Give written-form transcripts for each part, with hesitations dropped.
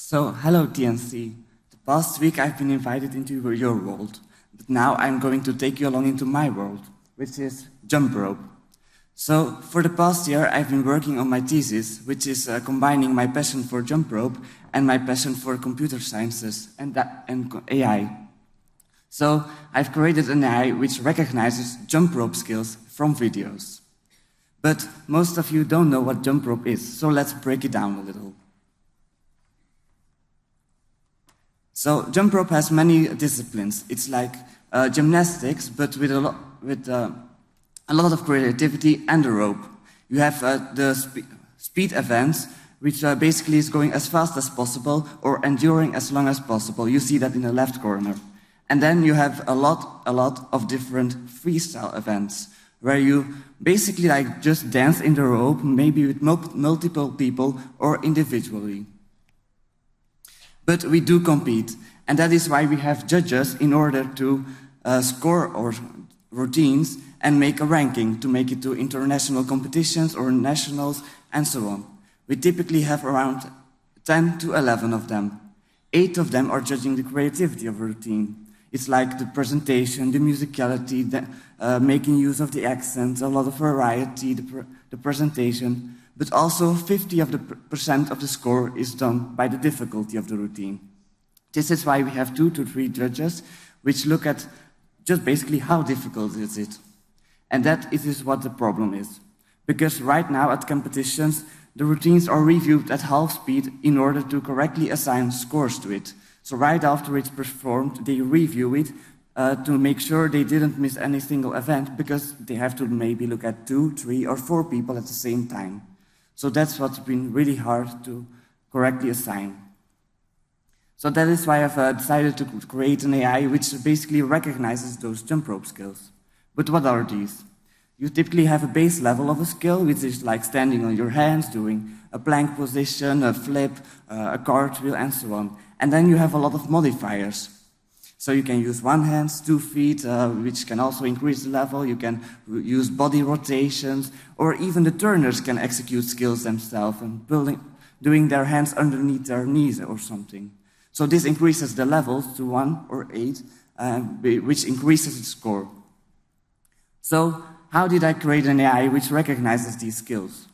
So, hello TNC. The past week I've been invited into your world, but now I'm going to take you along into my world, which is jump rope. So, for the past year I've been working on my thesis, which is combining my passion for jump rope and my passion for computer sciences and AI. So, I've created an AI which recognizes jump rope skills from videos. But most of you don't know what jump rope is, so let's break it down a little. So jump rope has many disciplines. It's like gymnastics, but with a lot of creativity and a rope. You have the speed events, which basically is going as fast as possible or enduring as long as possible. You see that in the left corner. And then you have a lot of different freestyle events, where you basically like just dance in the rope, maybe with multiple people or individually. But we do compete, and that is why we have judges in order to score our routines and make a ranking to make it to international competitions or nationals and so on. We typically have around 10 to 11 of them. 8 of them are judging the creativity of a routine. It's like the presentation, the musicality, making use of the accents, a lot of variety, the presentation. But also 50% of the score is done by the difficulty of the routine. This is why we have 2 to 3 judges which look at just basically how difficult is it. And that is what the problem is. Because right now at competitions, the routines are reviewed at half speed in order to correctly assign scores to it. So right after it's performed, they review it to make sure they didn't miss any single event, because they have to maybe look at 2, 3, or 4 people at the same time. So that's what's been really hard to correctly assign. So that is why I've decided to create an AI which basically recognizes those jump rope skills. But what are these? You typically have a base level of a skill, which is like standing on your hands, doing a plank position, a flip, a cartwheel, and so on. And then you have a lot of modifiers. So you can use 1 hand, 2 feet, which can also increase the level. You can use body rotations, or even the turners can execute skills themselves and doing their hands underneath their knees or something. So this increases the levels to 1 or 8, which increases the score. So how did I create an AI which recognizes these skills?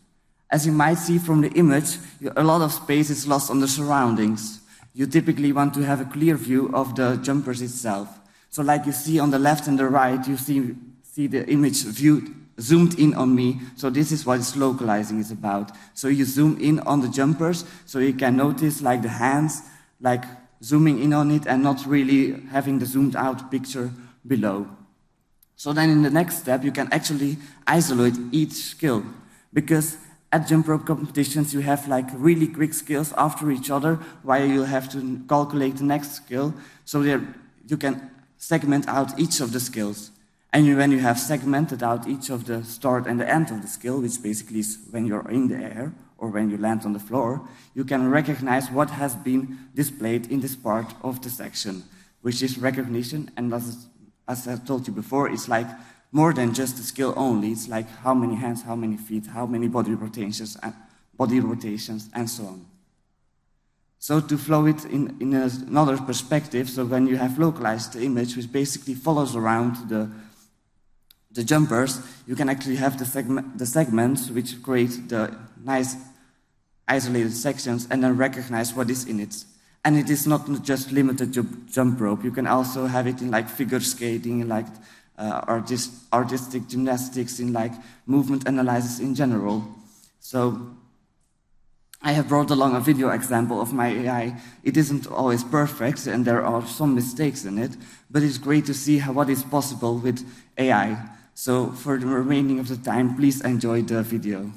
As you might see from the image, a lot of space is lost on the surroundings. You typically want to have a clear view of the jumpers itself. So like you see on the left and the right, you see the image viewed, zoomed in on me. So this is what localizing is about. So you zoom in on the jumpers, so you can notice like the hands, like zooming in on it and not really having the zoomed out picture below. So then in the next step, you can actually isolate each skill, because at jump rope competitions, you have like really quick skills after each other, while you have to calculate the next skill. So you can segment out each of the skills. And when you have segmented out each of the start and the end of the skill, which basically is when you're in the air or when you land on the floor, you can recognize what has been displayed in this part of the section, which is recognition. And as I told you before, it's like more than just the skill only. It's like how many hands, how many feet, how many body rotations, and so on. So to flow it in another perspective, so when you have localized the image, which basically follows around the jumpers, you can actually have the segments which create the nice isolated sections and then recognize what is in it. And it is not just limited to jump rope. You can also have it in like figure skating, in like artistic gymnastics, in like movement analysis in general. So I have brought along a video example of my AI. It isn't always perfect and there are some mistakes in it, but it's great to see what is possible with AI. So for the remaining of the time, please enjoy the video.